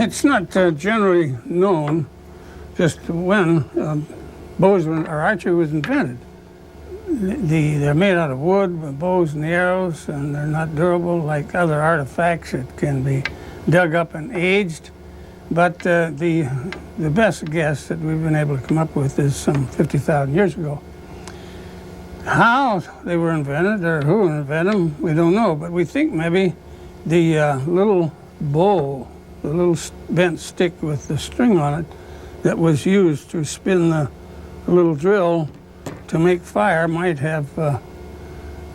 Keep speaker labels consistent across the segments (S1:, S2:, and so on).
S1: It's not generally known just when bows or archery was invented. They're made out of wood, the bows and the arrows, and they're not durable like other artifacts that can be dug up and aged. But the best guess that we've been able to come up with is some 50,000 years ago. How they were invented or who invented them, we don't know, but we think maybe the little bow, the little bent stick with the string on it that was used to spin the little drill to make fire might have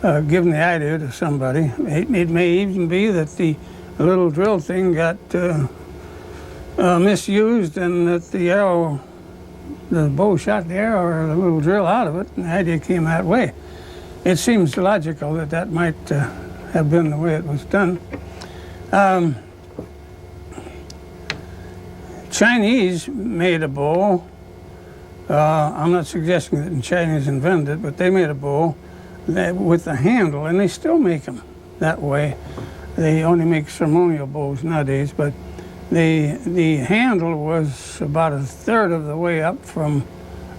S1: given the idea to somebody. It may even be that the little drill thing got misused and that the bow shot the arrow or the little drill out of it, and the idea came that way. It seems logical that that might have been the way it was done. Chinese made a bow. I'm not suggesting that the Chinese invented it, but they made a bow with a handle, and they still make them that way. They only make ceremonial bows nowadays, but the handle was about a third of the way up from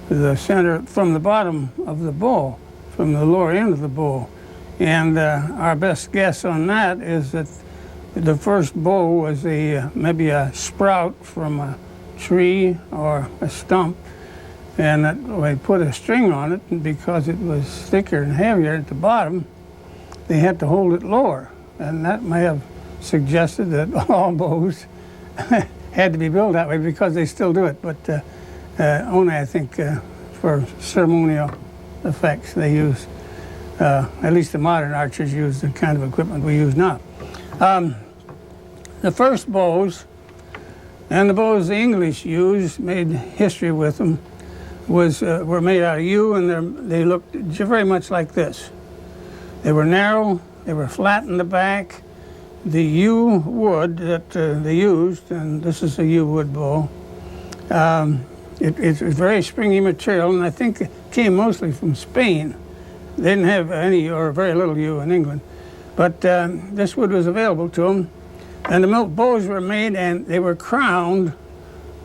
S1: the center, from the bottom of the bow, from the lower end of the bow. And our best guess on that is that the first bow was maybe a sprout from a tree or a stump, and that they put a string on it, and because it was thicker and heavier at the bottom, they had to hold it lower. And that may have suggested that all bows had to be built that way, because they still do it, but only, I think, for ceremonial effects they use. At least the modern archers use the kind of equipment we use now. The first bows, and the bows the English used, made history with them, were made out of yew, and they looked very much like this. They were narrow, they were flat in the back. The yew wood that they used, and this is a yew wood bow, it's a very springy material, and I think it came mostly from Spain. They didn't have any or very little yew in England, but this wood was available to them. And the bows were made, and they were crowned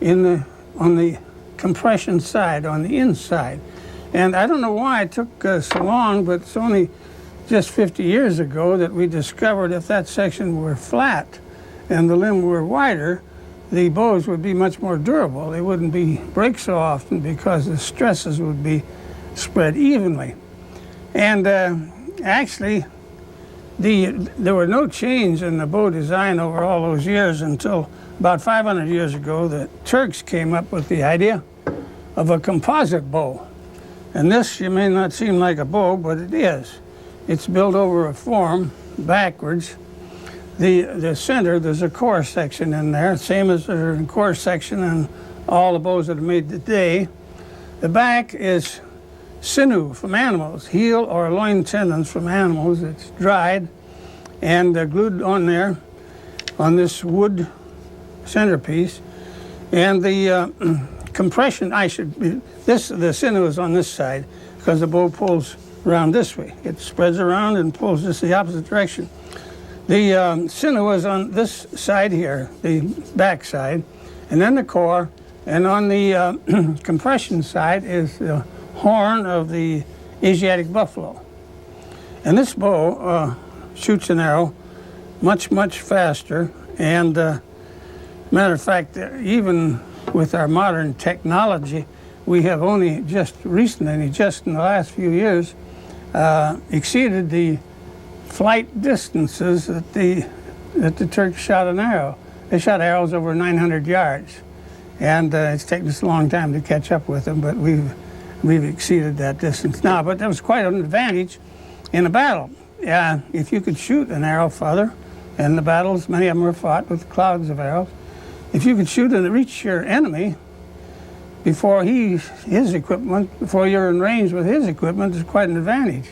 S1: on the compression side, on the inside. And I don't know why it took so long, but it's only just 50 years ago that we discovered if that section were flat and the limb were wider, the bows would be much more durable. They wouldn't break so often because the stresses would be spread evenly. And actually, there were no change in the bow design over all those years until about 500 years ago. The Turks came up with the idea of a composite bow. And this, you may not seem like a bow, but it is. It's built over a form backwards. The center, there's a core section in there, same as there's a core section in all the bows that are made today. The back is sinew from animals, heel or loin tendons from animals. It's dried and glued on there on this wood centerpiece. And the compression, the sinew is on this side because the bow pulls around this way. It spreads around and pulls just the opposite direction. The sinew is on this side here, the back side, and then the core, and on the compression side is the horn of the Asiatic buffalo. And this bow shoots an arrow much, much faster, and matter of fact, even with our modern technology, we have only just recently, just in the last few years, exceeded the flight distances that the Turks shot an arrow. They shot arrows over 900 yards, and it's taken us a long time to catch up with them, but we've exceeded that distance now. But that was quite an advantage in a battle. If you could shoot an arrow farther, and the battles, many of them were fought with clouds of arrows, if you could shoot and reach your enemy before before you're in range with his equipment, is quite an advantage.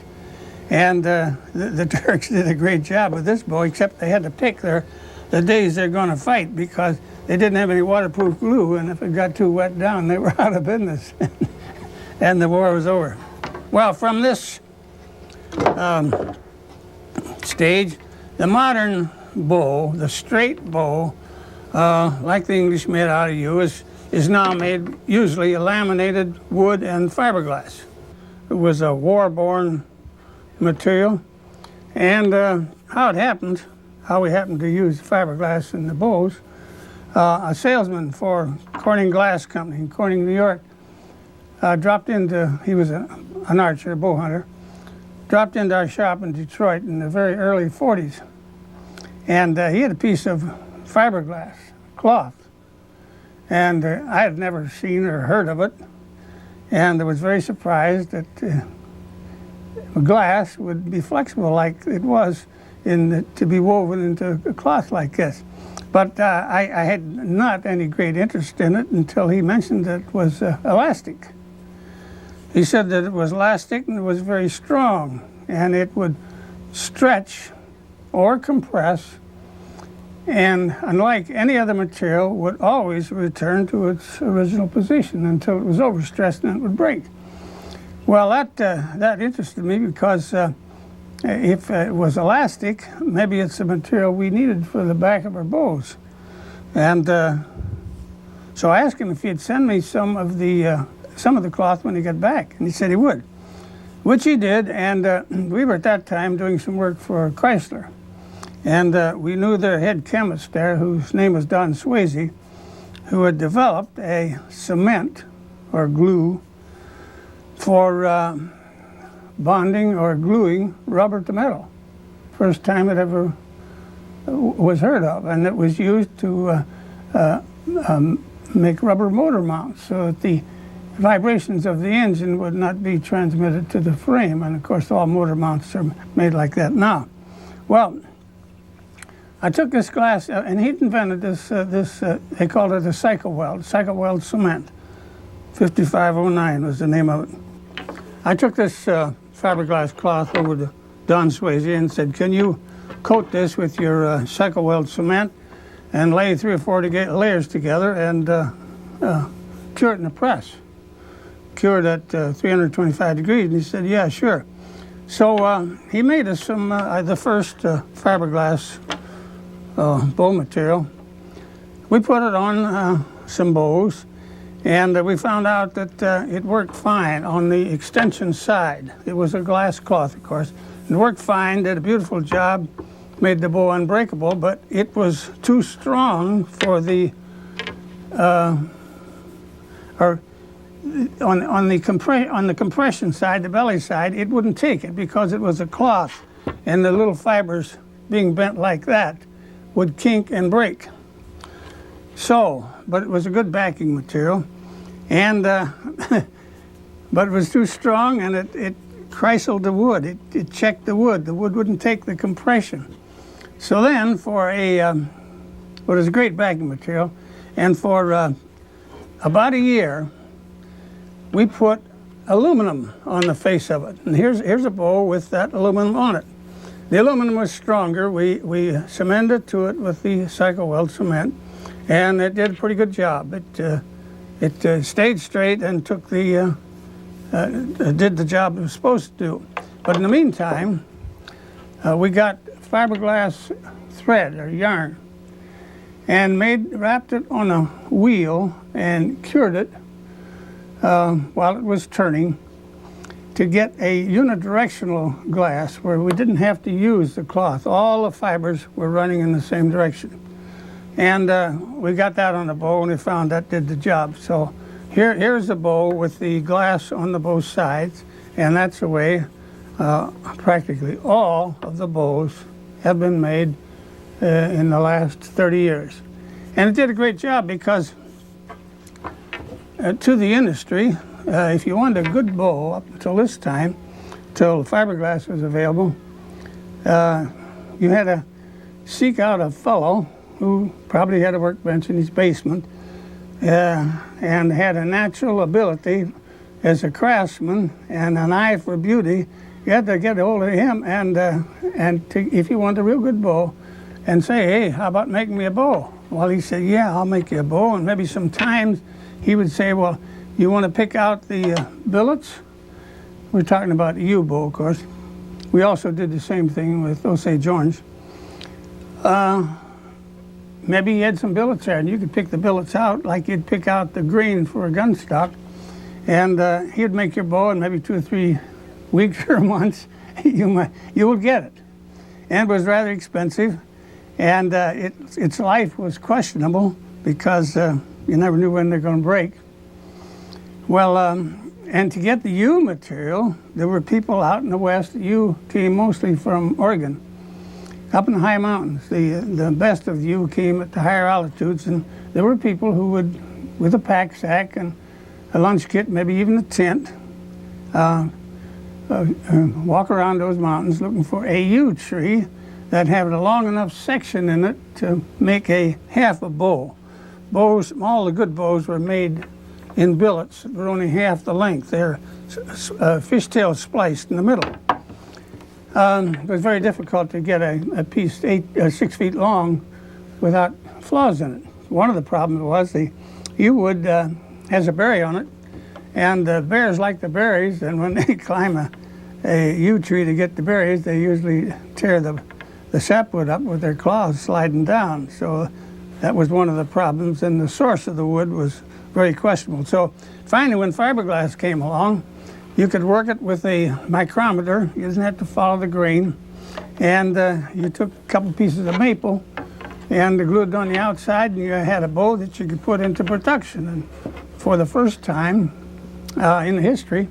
S1: And the Turks did a great job with this bow, except they had to pick the days they're going to fight because they didn't have any waterproof glue, and if it got too wet down, they were out of business, and the war was over. Well, from this stage, the modern bow, the straight bow, like the English made out of yew, is now made usually a laminated wood and fiberglass. It was a war-borne material, and how we happened to use fiberglass in the bows, a salesman for Corning Glass Company in Corning, New York, he was an archer, a bow hunter, dropped into our shop in Detroit in the very early 40s. And he had a piece of fiberglass cloth. And I had never seen or heard of it. And I was very surprised that glass would be flexible like it was to be woven into a cloth like this. But I had not any great interest in it until he mentioned that it was elastic. He said that it was elastic and it was very strong, and it would stretch or compress, and unlike any other material, would always return to its original position until it was overstressed and it would break. Well, that interested me because if it was elastic, maybe it's the material we needed for the back of our bows. And so I asked him if he'd send me some of the cloth when he got back, and he said he would, which he did. And we were at that time doing some work for Chrysler, and we knew their head chemist there, whose name was Don Swayze, who had developed a cement or glue for bonding or gluing rubber to metal. First time it ever was heard of, and it was used to make rubber motor mounts so that the vibrations of the engine would not be transmitted to the frame. And of course, all motor mounts are made like that now. Well, I took this glass, and he'd invented this, they called it a cycle weld cement. 5509 was the name of it. I took this fiberglass cloth over to Don Swayze and said, can you coat this with your cycle weld cement and lay 3 or 4 layers together and cure it in the press? Cured at 325 degrees. And he said, yeah, sure. So he made us the first fiberglass bow material. We put it on some bows, and we found out that it worked fine on the extension side. It was a glass cloth, of course. It worked fine, did a beautiful job, made the bow unbreakable, but it was too strong for the, on the compression side, the belly side, it wouldn't take it because it was a cloth, and the little fibers being bent like that would kink and break. So, but it was a good backing material, and but it was too strong, and it chrysaled the wood. It checked the wood. The wood wouldn't take the compression. So then, for what is a great backing material, and for about a year, we put aluminum on the face of it. And here's a bow with that aluminum on it. The aluminum was stronger. We cemented to it with the cycle weld cement, and it did a pretty good job. It stayed straight and took did the job it was supposed to do. But in the meantime, we got fiberglass thread or yarn and wrapped it on a wheel and cured it while it was turning to get a unidirectional glass where we didn't have to use the cloth. All the fibers were running in the same direction. And we got that on the bow, and we found that did the job. So here's the bow with the glass on both sides, and that's the way practically all of the bows have been made in the last 30 years. And it did a great job because to the industry, if you wanted a good bow up until this time, till fiberglass was available, you had to seek out a fellow who probably had a workbench in his basement and had a natural ability as a craftsman and an eye for beauty. You had to get a hold of him if you wanted a real good bow, and say, hey, how about making me a bow? Well, he said, yeah, I'll make you a bow. And maybe sometimes he would say, well, you want to pick out the billets? We're talking about the U-bow, of course. We also did the same thing with Osage Orange. maybe he had some billets there, and you could pick the billets out like you'd pick out the grain for a gun stock. And he'd make your bow in maybe 2 or 3 weeks or months. You would get it. And it was rather expensive. And its life was questionable because you never knew when they're going to break. Well, and to get the yew material, there were people out in the West. Yew came mostly from Oregon, up in the high mountains. The best of the yew came at the higher altitudes, and there were people who would, with a pack sack and a lunch kit, maybe even a tent, walk around those mountains looking for a yew tree that had a long enough section in it to make a half a bow. Bows, all the good bows were made in billets that were only half the length. They're fishtail spliced in the middle. It was very difficult to get a piece 6 feet long without flaws in it. One of the problems was the yew wood has a berry on it, and the bears like the berries, and when they climb a yew tree to get the berries, they usually tear the sapwood up with their claws sliding down. So that was one of the problems, and the source of the wood was very questionable. So finally, when fiberglass came along, you could work it with a micrometer. You didn't have to follow the grain. And you took a couple pieces of maple and glued it on the outside, and you had a bow that you could put into production. And for the first time in history,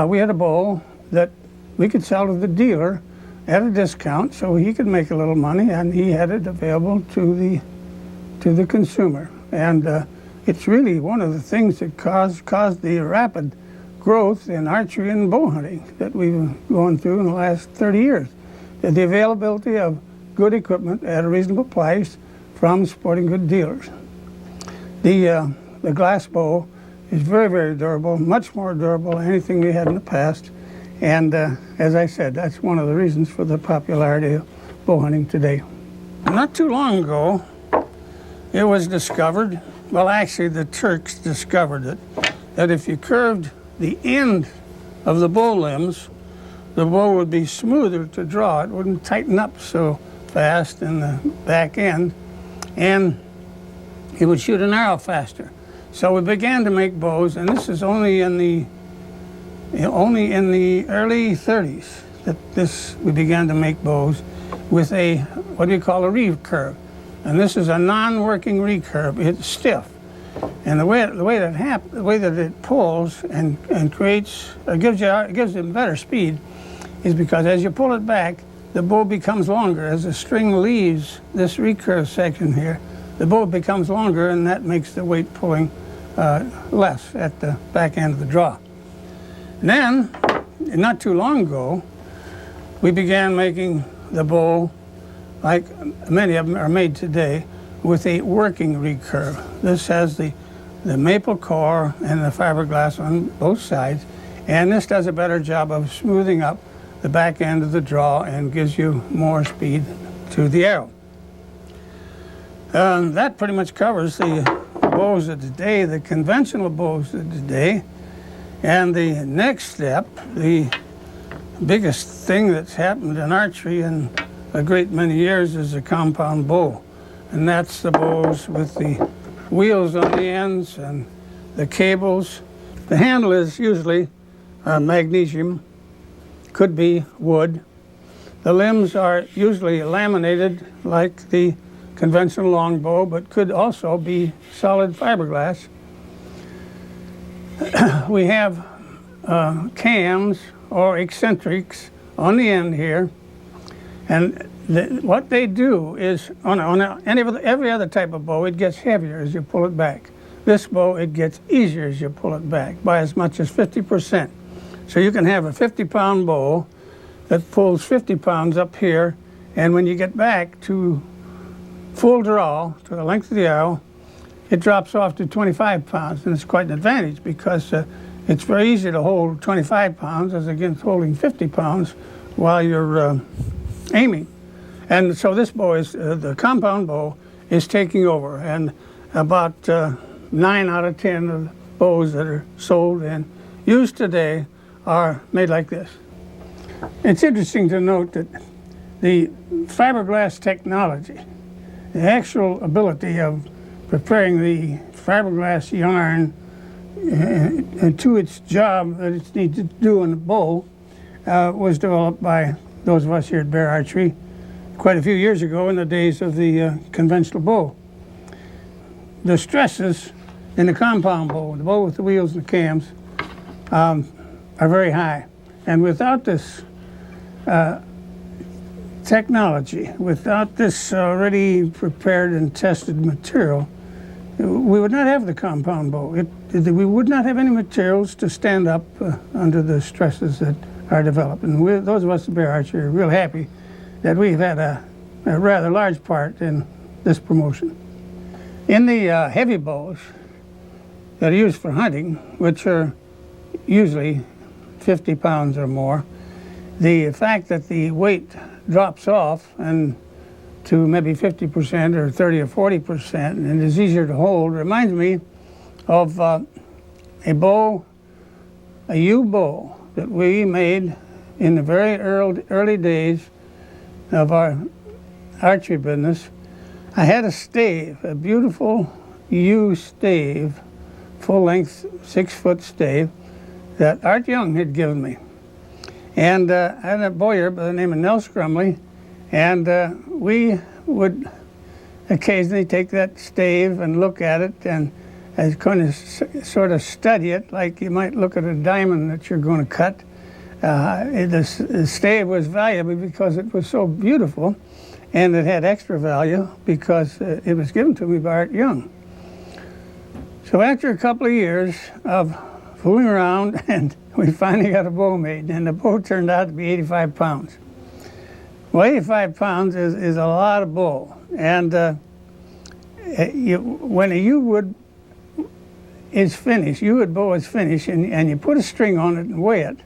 S1: we had a bow that we could sell to the dealer at a discount, so he could make a little money, and he had it available to the consumer. And it's really one of the things that caused the rapid growth in archery and bow hunting that we've been going through in the last 30 years. The availability of good equipment at a reasonable price from sporting good dealers. The glass bow is very, very durable, much more durable than anything we had in the past. And as I said, that's one of the reasons for the popularity of bow hunting today. Not too long ago, it was discovered, well, actually the Turks discovered it, that if you curved the end of the bow limbs, the bow would be smoother to draw. It wouldn't tighten up so fast in the back end, and it would shoot an arrow faster. So we began to make bows, and this is only in the early 30s that we began to make bows with a, what do you call, a recurve. And this is a non-working recurve. It's stiff. And the way that it pulls and creates, gives it better speed, is because as you pull it back, the bow becomes longer. As the string leaves this recurve section here, the bow becomes longer, and that makes the weight pulling less at the back end of the draw. And then, not too long ago, we began making the bow, like many of them are made today, with a working recurve. This has the maple core and the fiberglass on both sides, and this does a better job of smoothing up the back end of the draw and gives you more speed to the arrow. That pretty much covers the bows of today, the conventional bows of today. And the next step, the biggest thing that's happened in archery in a great many years, is the compound bow. And that's the bows with the wheels on the ends and the cables. The handle is usually magnesium, could be wood. The limbs are usually laminated like the conventional longbow, but could also be solid fiberglass. We have cams or eccentrics on the end here, and what they do is on every other type of bow, it gets heavier as you pull it back. This bow, it gets easier as you pull it back by as much as 50%. So you can have a 50-pound bow that pulls 50 pounds up here, and when you get back to full draw, to the length of the arrow, it drops off to 25 pounds, and it's quite an advantage because it's very easy to hold 25 pounds as against holding 50 pounds while you're aiming. And so this bow is, the compound bow is taking over, and about 9 out of 10 of the bows that are sold and used today are made like this. It's interesting to note that the fiberglass technology the actual ability of preparing the fiberglass yarn to its job that it needs to do in the bow was developed by those of us here at Bear Archery quite a few years ago in the days of the conventional bow. The stresses in the compound bow, the bow with the wheels and the cams, are very high. And without this technology, without this already prepared and tested material, we would not have the compound bow. We would not have any materials to stand up under the stresses that are developed. And those of us at Bear Archery are real happy that we've had a rather large part in this promotion. In the heavy bows that are used for hunting, which are usually 50 pounds or more, the fact that the weight drops off and to maybe 50% or 30 or 40% and is easier to hold reminds me of a yew bow that we made in the very early days of our archery business. I had a stave, a beautiful yew stave, full-length 6-foot stave that Art Young had given me. And I had a bowyer by the name of Nell Scrumley, and we would occasionally take that stave and look at it and kind of sort of study it like you might look at a diamond that you're going to cut. The stave was valuable because it was so beautiful, and it had extra value because it was given to me by Art Young. So after a couple of years of fooling around, and we finally got a bow made, and the bow turned out to be 85 pounds. Well, 85 pounds is a lot of bow, and when a yew wood is finished, yew wood bow is finished, and you put a string on it and weigh it,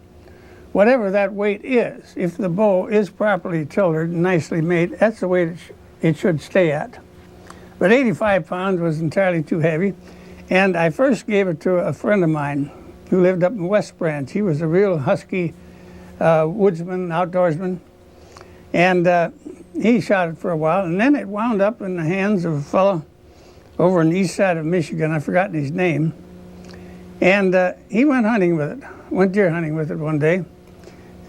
S1: whatever that weight is, if the bow is properly tillered and nicely made, that's the weight it should stay at. But 85 pounds was entirely too heavy, and I first gave it to a friend of mine who lived up in West Branch. He was a real husky woodsman, outdoorsman, and he shot it for a while, and then it wound up in the hands of a fellow over on the east side of Michigan. I've forgotten his name. And he went hunting with it, went deer hunting with it one day,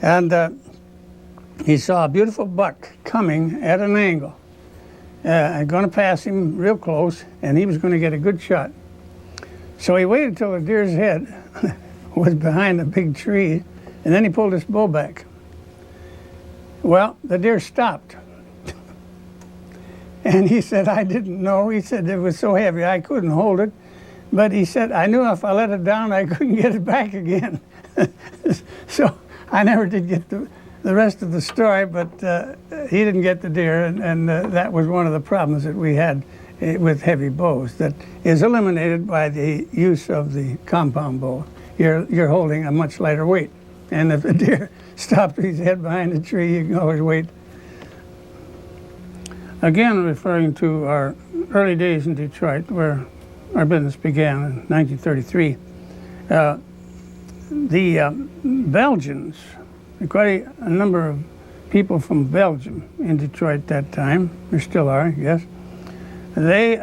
S1: and he saw a beautiful buck coming at an angle. I'm going to pass him real close, and he was going to get a good shot. So he waited till the deer's head was behind a big tree, and then he pulled his bow back. Well, the deer stopped. And he said, I didn't know. He said it was so heavy I couldn't hold it. But he said, I knew if I let it down, I couldn't get it back again. So I never did get the rest of the story, but he didn't get the deer, and that was one of the problems that we had with heavy bows that is eliminated by the use of the compound bow. You're holding a much lighter weight. And if the deer stopped his head behind the tree, you can always wait. Again, referring to our early days in Detroit, where our business began in 1933, the Belgians, quite a number of people from Belgium in Detroit at that time, there still are, yes, they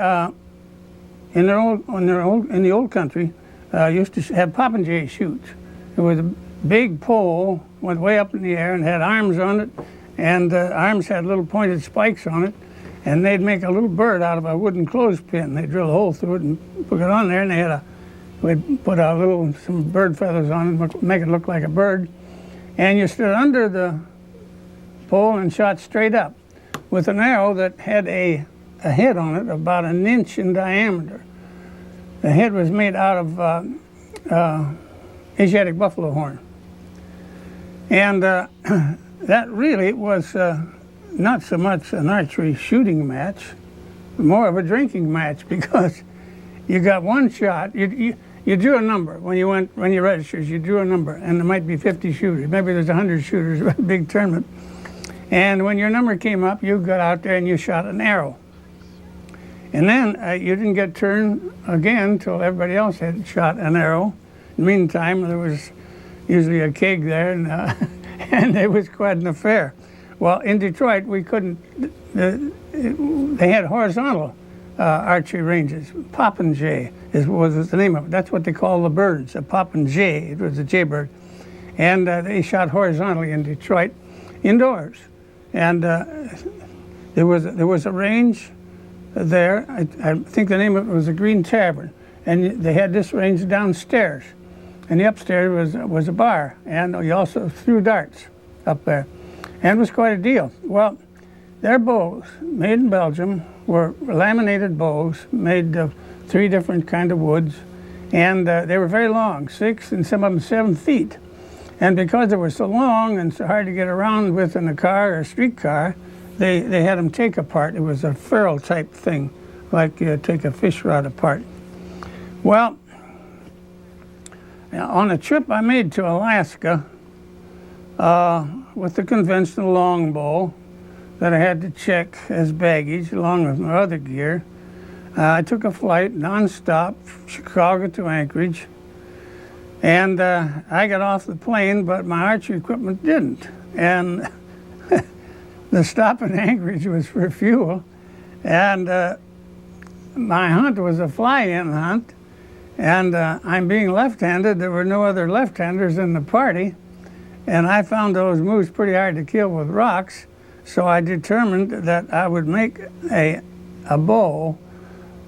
S1: in the old country used to have popinjay shoots. It was a big pole, went way up in the air and had arms on it, and the arms had little pointed spikes on it, and they'd make a little bird out of a wooden clothespin. They'd drill a hole through it and put it on there, and we'd put some bird feathers on it, make it look like a bird, and you stood under the pole and shot straight up with an arrow that had a head on it about an inch in diameter. The head was made out of Asiatic buffalo horn. And that really was not so much an archery shooting match, more of a drinking match, because you got one shot. You drew a number when you registered. You drew a number, and there might be 50 shooters. Maybe there's 100 shooters, a big tournament. And when your number came up, you got out there and you shot an arrow. And then you didn't get turned again until everybody else had shot an arrow. In the meantime, there was usually a keg there, and it was quite an affair. Well, in Detroit, we couldn't, they had horizontal archery ranges. Popinjay was the name of it. That's what they call the birds, a popinjay. It was a jaybird. And they shot horizontally in Detroit, indoors. And there was a range there. I think the name of it was the Green Tavern. And they had this range downstairs. And the upstairs was a bar. And you also threw darts up there. And it was quite a deal. Well, their bows, made in Belgium, were laminated bows made of 3 different kind of woods. And they were very long, 6 and some of them 7 feet. And because they were so long and so hard to get around with in a car or a streetcar, they had them take apart. It was a ferrule type thing, like you take a fish rod apart. Well, on a trip I made to Alaska with the conventional longbow that I had to check as baggage along with my other gear, I took a flight nonstop, Chicago to Anchorage, and I got off the plane, but my archery equipment didn't. And the stop in Anchorage was for fuel, and my hunt was a fly-in hunt, and I'm being left-handed. There were no other left-handers in the party, and I found those moose pretty hard to kill with rocks, so I determined that I would make a bow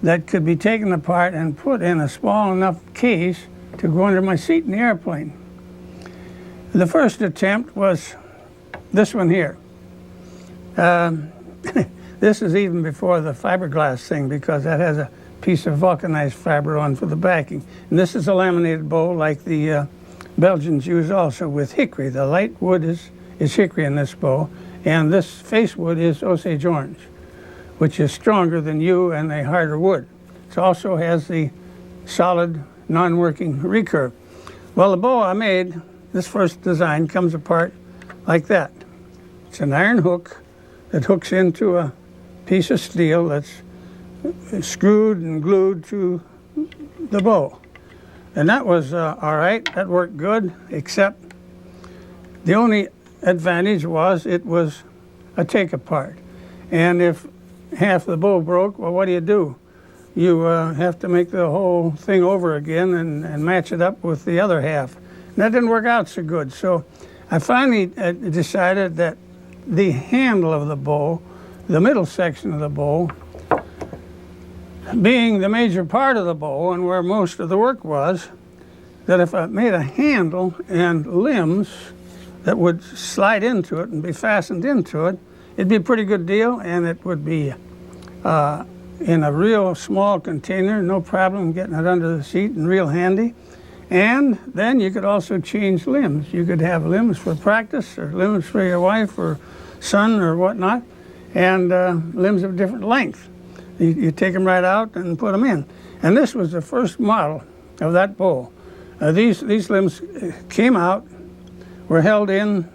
S1: that could be taken apart and put in a small enough case to go under my seat in the airplane. The first attempt was this one here. This is even before the fiberglass thing, because that has a piece of vulcanized fiber on for the backing. And this is a laminated bow like the Belgians use also with hickory. The light wood is hickory in this bow, and this face wood is Osage orange, which is stronger than yew and a harder wood. It also has the solid, non-working recurve. Well, the bow I made, this first design, comes apart like that. It's an iron hook that hooks into a piece of steel that's screwed and glued to the bow. And that was all right, that worked good, except the only advantage was it was a take apart. And if half the bow broke, well, what do? You have to make the whole thing over again and match it up with the other half. And that didn't work out so good. So I finally decided that the handle of the bow, the middle section of the bow, being the major part of the bow and where most of the work was, that if I made a handle and limbs that would slide into it and be fastened into it, it'd be a pretty good deal, and it would be in a real small container, no problem getting it under the seat, and real handy. And then you could also change limbs. You could have limbs for practice, or limbs for your wife or son or whatnot, and limbs of different length. You take them right out and put them in. And this was the first model of that bow. These limbs came out, were held in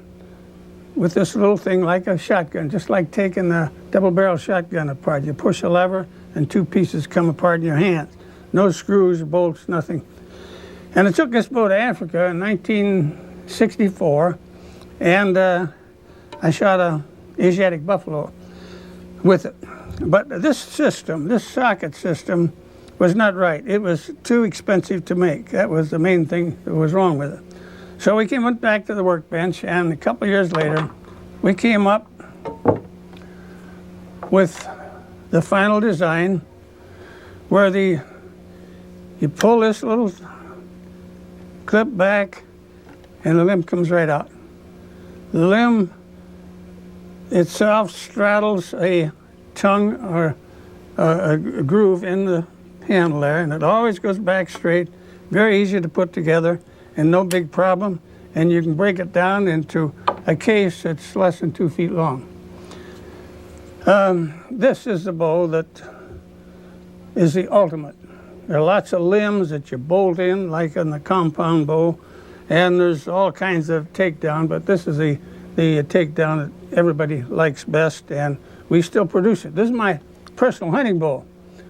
S1: with this little thing like a shotgun, just like taking a double-barrel shotgun apart. You push a lever and 2 pieces come apart in your hands. No screws, bolts, nothing. And I took this bow to Africa in 1964, and I shot a Asiatic buffalo with it. But this system, this socket system, was not right. It was too expensive to make. That was the main thing that was wrong with it. So we went back to the workbench, and a couple of years later, we came up with the final design where you pull this little clip back, and the limb comes right out. The limb itself straddles a tongue or a groove in the handle there, and it always goes back straight, very easy to put together, and no big problem. And you can break it down into a case that's less than 2 feet long. This is the bow that is the ultimate. There are lots of limbs that you bolt in, like on the compound bow, and there's all kinds of takedown, but this is the takedown that everybody likes best, and we still produce it. This is my personal hunting bow.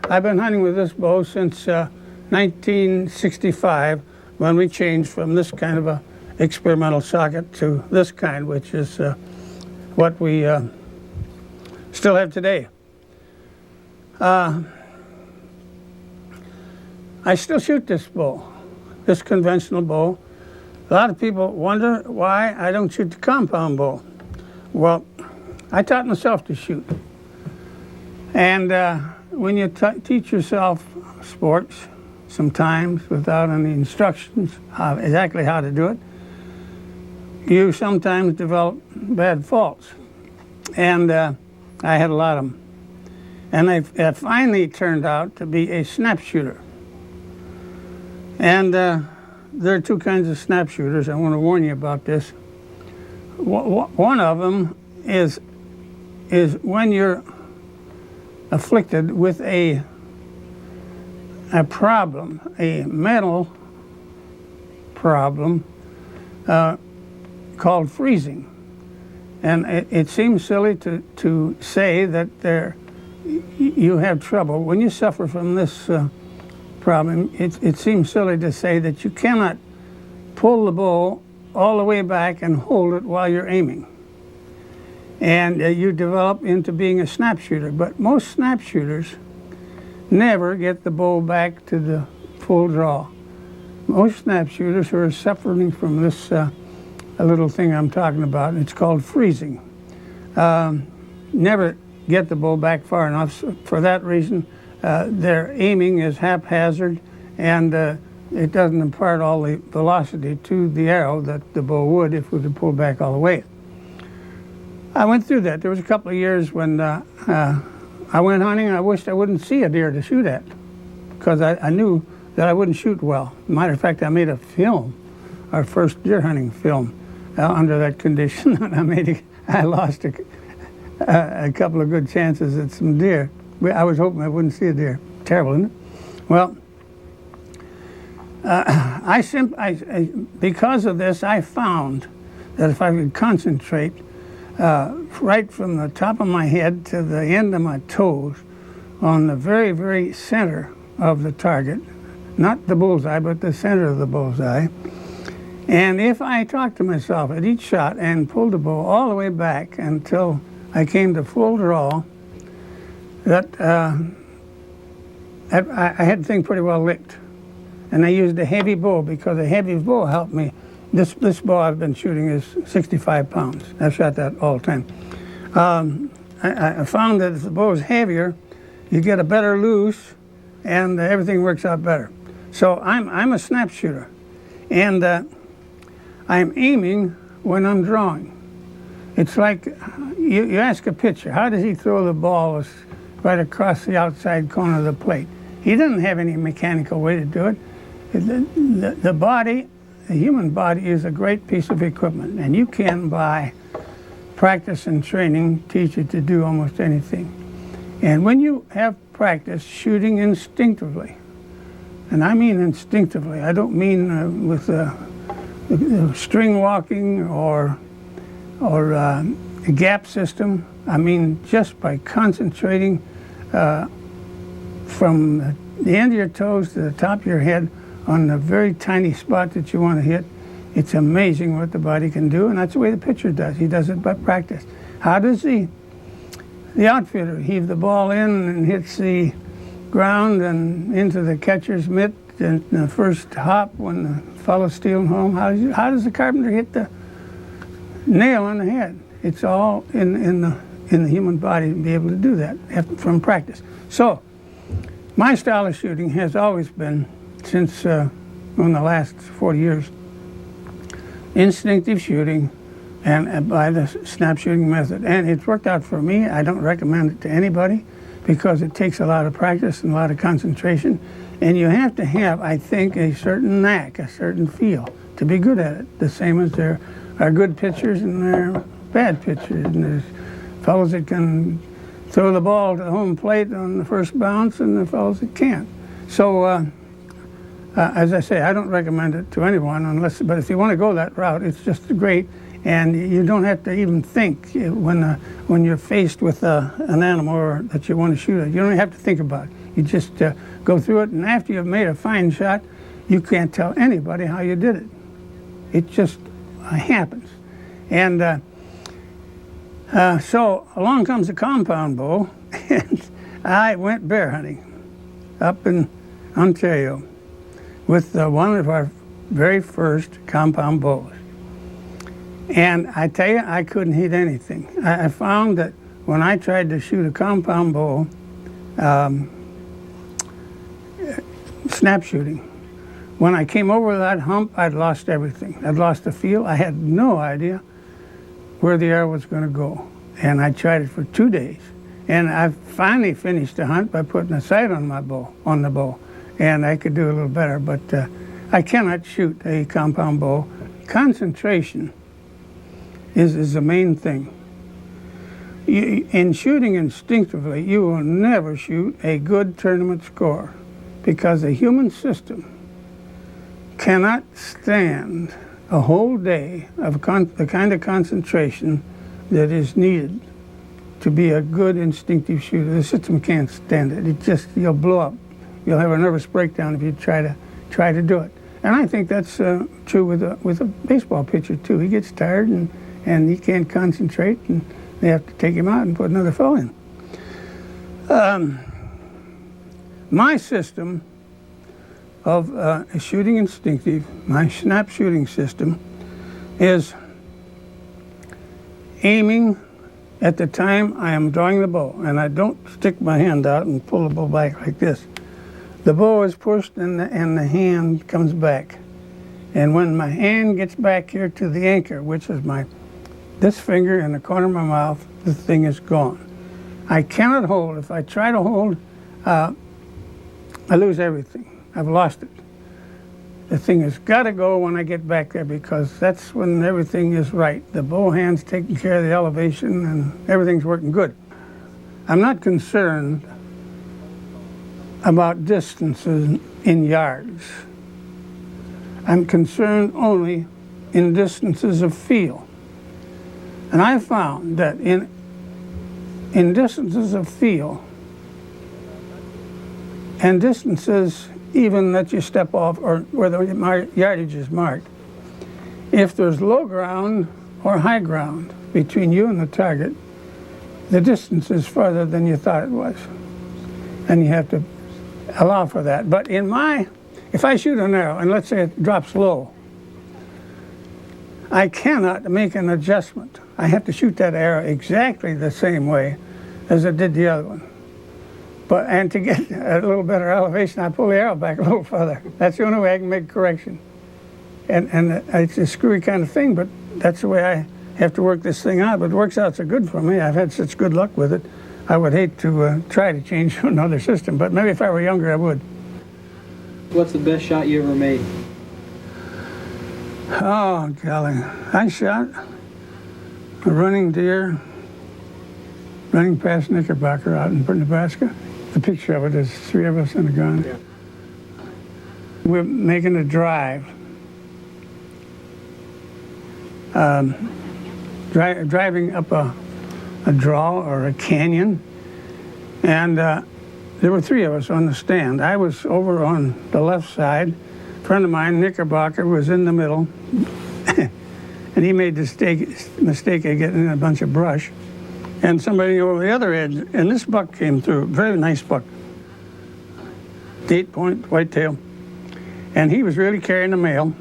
S1: I've been hunting with this bow since 1965, when we changed from this kind of a experimental socket to this kind, which is what we still have today. I still shoot this bow, this conventional bow. A lot of people wonder why I don't shoot the compound bow. Well, I taught myself to shoot. And when you teach yourself sports, sometimes without any instructions exactly how to do it, you sometimes develop bad faults. And I had a lot of them. And I finally turned out to be a snap shooter. And there are two kinds of snap shooters. I want to warn you about this. One of them is when you're afflicted with a problem, a mental problem called freezing. And it seems silly to say that you have trouble. When you suffer from this problem, it seems silly to say that you cannot pull the bow all the way back and hold it while you're aiming. And you develop into being a snap shooter. But most snap shooters never get the bow back to the full draw. Most snap shooters who are suffering from this a little thing I'm talking about, it's called freezing, never get the bow back far enough. So for that reason, their aiming is haphazard, and it doesn't impart all the velocity to the arrow that the bow would if we could pull back all the way. I went through that. There was a couple of years when I went hunting and I wished I wouldn't see a deer to shoot at, because I knew that I wouldn't shoot well. Matter of fact, I made a film, our first deer hunting film, under that condition. And I lost a couple of good chances at some deer. I was hoping I wouldn't see a deer. Terrible, isn't it? Well, because of this, I found that if I could concentrate right from the top of my head to the end of my toes on the very, very center of the target, not the bullseye, but the center of the bullseye. And if I talked to myself at each shot and pulled the bow all the way back until I came to full draw, that I had the thing pretty well licked. And I used a heavy bow because a heavy bow helped me. This bow I've been shooting is 65 pounds. I've shot that all the time. I found that if the bow is heavier, you get a better loose, and everything works out better. So I'm a snap shooter, and I'm aiming when I'm drawing. It's like you ask a pitcher, how does he throw the ball right across the outside corner of the plate? He doesn't have any mechanical way to do it. The body, the human body, is a great piece of equipment, and you can, by practice and training, teach it to do almost anything. And when you have practice shooting instinctively, and I mean instinctively, I don't mean with string walking or a gap system. I mean just by concentrating from the end of your toes to the top of your head on the very tiny spot that you want to hit. It's amazing what the body can do, and that's the way the pitcher does. He does it by practice. How does the outfitter heave the ball in and hits the ground and into the catcher's mitt in the first hop when the fellow's stealing home? How does the carpenter hit the nail on the head? It's all in the human body to be able to do that from practice. So my style of shooting has always been, since in the last 40 years, instinctive shooting and by the snap shooting method. And it's worked out for me. I don't recommend it to anybody because it takes a lot of practice and a lot of concentration. And you have to have, I think, a certain knack, a certain feel to be good at it. The same as there are good pitchers and there are bad pitchers. And there's fellows that can throw the ball to the home plate on the first bounce and the fellows that can't. So as I say, I don't recommend it to anyone but if you want to go that route, it's just great. And you don't have to even think when you're faced with an animal that you want to shoot at. You don't have to think about it. You just go through it, and after you've made a fine shot, you can't tell anybody how you did it. It just happens. And so along comes the compound bow, and I went bear hunting up in Ontario with one of our very first compound bows. And I tell you, I couldn't hit anything. I found that when I tried to shoot a compound bow, snap shooting, when I came over that hump, I'd lost everything. I'd lost the feel. I had no idea where the arrow was going to go. And I tried it for 2 days. And I finally finished the hunt by putting a sight on my bow, on the bow. And I could do a little better, but I cannot shoot a compound bow. Concentration is the main thing. In shooting instinctively, you will never shoot a good tournament score because the human system cannot stand a whole day of the kind of concentration that is needed to be a good instinctive shooter. The system can't stand it. It just, you'll blow up. You'll have a nervous breakdown if you try to do it. And I think that's true with a baseball pitcher too. He gets tired and he can't concentrate, and they have to take him out and put another fellow in. My system of shooting instinctive, my snap shooting system, is aiming at the time I am drawing the bow, and I don't stick my hand out and pull the bow back like this. The bow is pushed and the hand comes back. And when my hand gets back here to the anchor, which is this finger in the corner of my mouth, the thing is gone. I cannot hold. If I try to hold, I lose everything. I've lost it. The thing has got to go when I get back there because that's when everything is right. The bow hand's taking care of the elevation and everything's working good. I'm not concerned about distances in yards. I'm concerned only in distances of feel. And I found that in distances of feel and distances even that you step off or where the yardage is marked, if there's low ground or high ground between you and the target, the distance is farther than you thought it was. And you have to allow for that. But if I shoot an arrow and let's say it drops low, I cannot make an adjustment. I have to shoot that arrow exactly the same way as I did the other one. And to get a little better elevation, I pull the arrow back a little further. That's the only way I can make a correction. And it's a screwy kind of thing, but that's the way I have to work this thing out. But it works out so good for me. I've had such good luck with it. I would hate to try to change to another system, but maybe if I were younger, I would.
S2: What's the best shot you ever made?
S1: Oh, golly. I shot a running deer running past Knickerbocker out in Nebraska. The picture of it is 3 of us in a gun. Yeah. We're making a drive. Driving up a draw or a canyon. And there were 3 of us on the stand. I was over on the left side. A friend of mine, Knickerbocker, was in the middle. And he made the mistake of getting in a bunch of brush. And somebody over the other edge, and this buck came through, very nice buck. 8-point whitetail. And he was really carrying the mail.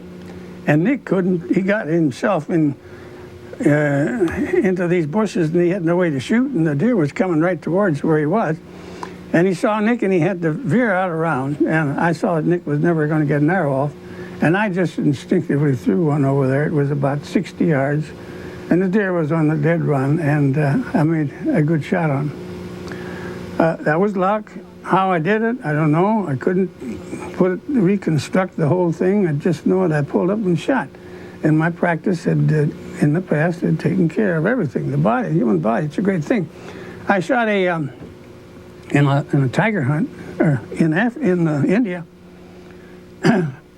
S1: And Nick couldn't, he got himself into these bushes and he had no way to shoot, and the deer was coming right towards where he was. And he saw Nick and he had to veer out around, and I saw that Nick was never going to get an arrow off. And I just instinctively threw one over there. It was about 60 yards. And the deer was on the dead run, and I made a good shot on him. That was luck. How I did it, I don't know. I couldn't reconstruct the whole thing. I just know that I pulled up and shot. And my practice in the past had taken care of everything. The body, the human body, it's a great thing. I shot in a tiger hunt in India.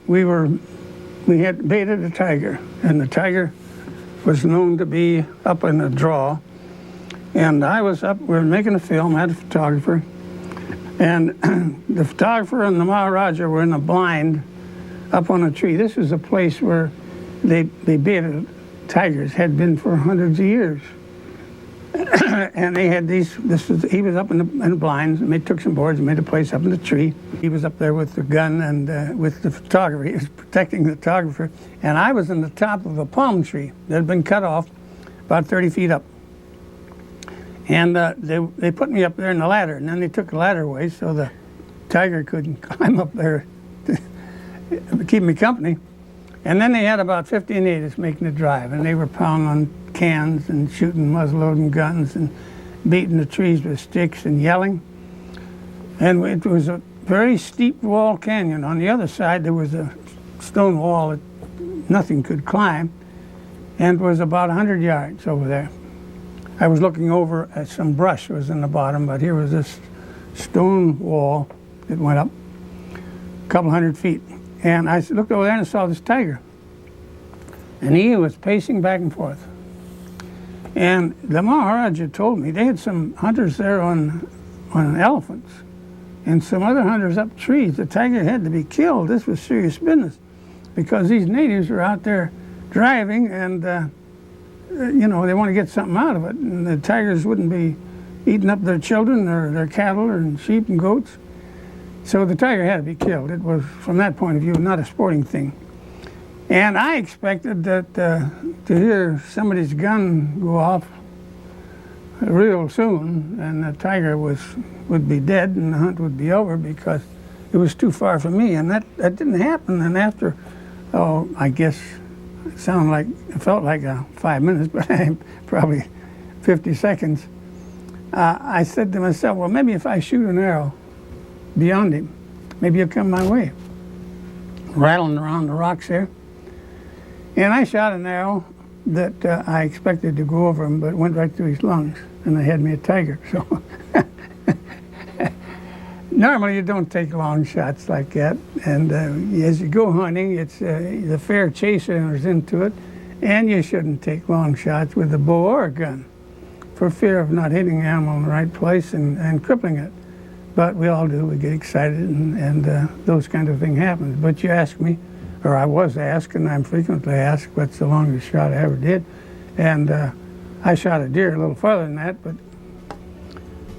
S1: We had baited a tiger, and the tiger was known to be up in a draw. And I was up, we were making a film, I had a photographer, and the photographer and the Maharaja were in a blind up on a tree. This was a place where they baited tigers, had been for hundreds of years. And they had these, he was up in the blinds, and they took some boards and made a place up in the tree. He was up there with the gun and with the photographer. He was protecting the photographer. And I was in the top of a palm tree that had been cut off about 30 feet up. And they put me up there in the ladder, and then they took the ladder away so the tiger couldn't climb up there to keep me company. And then they had about 15 natives making the drive, and they were pounding on cans and shooting muzzle-loading guns and beating the trees with sticks and yelling. And it was a very steep wall canyon. On the other side, there was a stone wall that nothing could climb, and it was about 100 yards over there. I was looking over at some brush that was in the bottom, but here was this stone wall that went up a couple 100 feet. And I looked over there and saw this tiger. And he was pacing back and forth. And the Maharaja told me they had some hunters there on elephants and some other hunters up trees. The tiger had to be killed. This was serious business because these natives were out there driving and, you know, they want to get something out of it. And the tigers wouldn't be eating up their children or their cattle or sheep and goats. So the tiger had to be killed. It was, from that point of view, not a sporting thing. And I expected that to hear somebody's gun go off real soon, and the tiger would be dead and the hunt would be over because it was too far from me. And that didn't happen. And after, I guess it felt like 5 minutes, but probably 50 seconds, I said to myself, well, maybe if I shoot an arrow beyond him, maybe he'll come my way. Rattling around the rocks there. And I shot an arrow that I expected to go over him, but it went right through his lungs, and they had me a tiger. So normally you don't take long shots like that, and as you go hunting, it's the fair chase enters into it, and you shouldn't take long shots with a bow or a gun for fear of not hitting the animal in the right place and crippling it. But we all do. We get excited, and those kind of things happen. But you ask me, or I was asked, and I'm frequently asked, what's the longest shot I ever did? And I shot a deer a little farther than that, but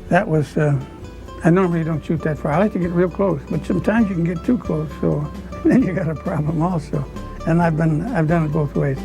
S1: that was, I normally don't shoot that far. I like to get real close, but sometimes you can get too close, so then you got a problem also. And I've done it both ways.